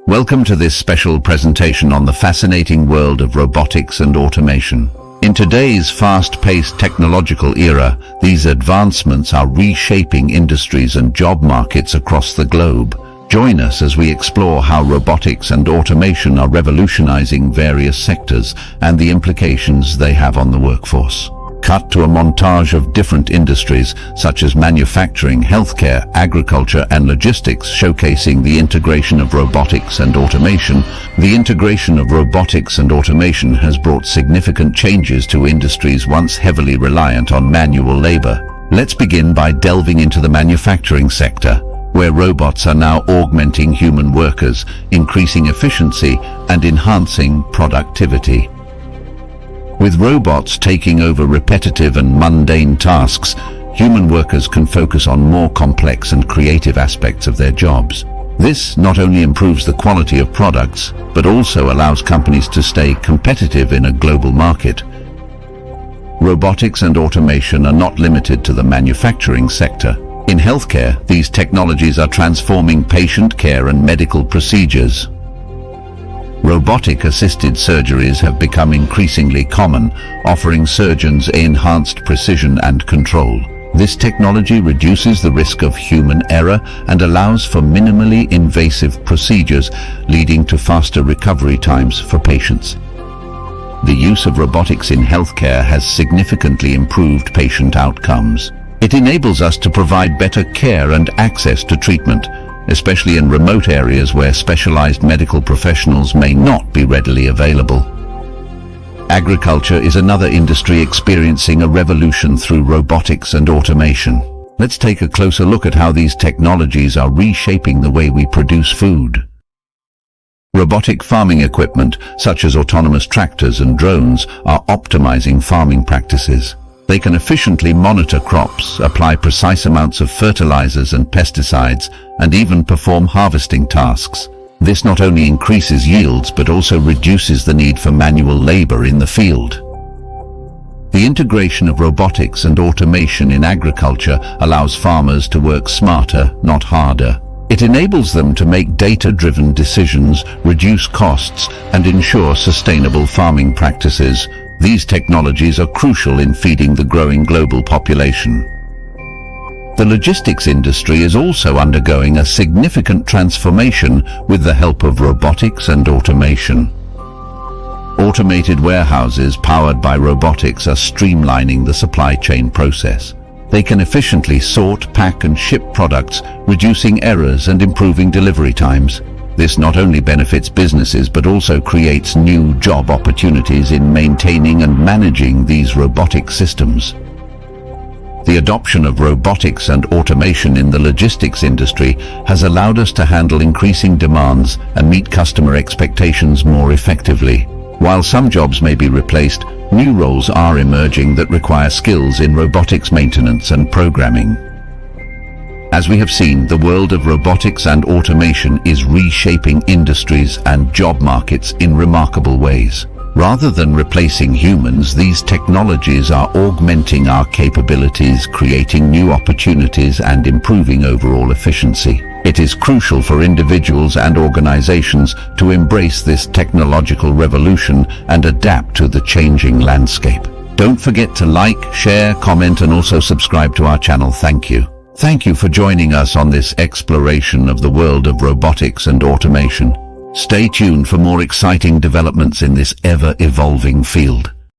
Welcome to this special presentation on the fascinating world of robotics and automation. In today's fast-paced technological era, these advancements are reshaping industries and job markets across the globe. Join us as we explore how robotics and automation are revolutionizing various sectors and the implications they have on the workforce. Cut to a montage of different industries such as manufacturing, healthcare, agriculture and logistics, showcasing the integration of robotics and automation. The integration of robotics and automation has brought significant changes to industries once heavily reliant on manual labor. Let's begin by delving into the manufacturing sector, where robots are now augmenting human workers, increasing efficiency and enhancing productivity. With robots taking over repetitive and mundane tasks, human workers can focus on more complex and creative aspects of their jobs. This not only improves the quality of products, but also allows companies to stay competitive in a global market. Robotics and automation are not limited to the manufacturing sector. In healthcare, these technologies are transforming patient care and medical procedures. Robotic-assisted surgeries have become increasingly common, offering surgeons enhanced precision and control. This technology reduces the risk of human error and allows for minimally invasive procedures, leading to faster recovery times for patients. The use of robotics in healthcare has significantly improved patient outcomes. It enables us to provide better care and access to treatment, especially in remote areas where specialized medical professionals may not be readily available. Agriculture is another industry experiencing a revolution through robotics and automation. Let's take a closer look at how these technologies are reshaping the way we produce food. Robotic farming equipment, such as autonomous tractors and drones, are optimizing farming practices. They can efficiently monitor crops, apply precise amounts of fertilizers and pesticides, and even perform harvesting tasks. This not only increases yields but also reduces the need for manual labor in the field. The integration of robotics and automation in agriculture allows farmers to work smarter, not harder. It enables them to make data-driven decisions, reduce costs, and ensure sustainable farming practices. These technologies are crucial in feeding the growing global population. The logistics industry is also undergoing a significant transformation with the help of robotics and automation. Automated warehouses powered by robotics are streamlining the supply chain process. They can efficiently sort, pack and ship products, reducing errors and improving delivery times. This not only benefits businesses but also creates new job opportunities in maintaining and managing these robotic systems. The adoption of robotics and automation in the logistics industry has allowed us to handle increasing demands and meet customer expectations more effectively. While some jobs may be replaced, new roles are emerging that require skills in robotics maintenance and programming. As we have seen, the world of robotics and automation is reshaping industries and job markets in remarkable ways. Rather than replacing humans, these technologies are augmenting our capabilities, creating new opportunities and improving overall efficiency. It is crucial for individuals and organizations to embrace this technological revolution and adapt to the changing landscape. Don't forget to like, share, comment and also subscribe to our channel. Thank you. Thank you for joining us on this exploration of the world of robotics and automation. Stay tuned for more exciting developments in this ever-evolving field.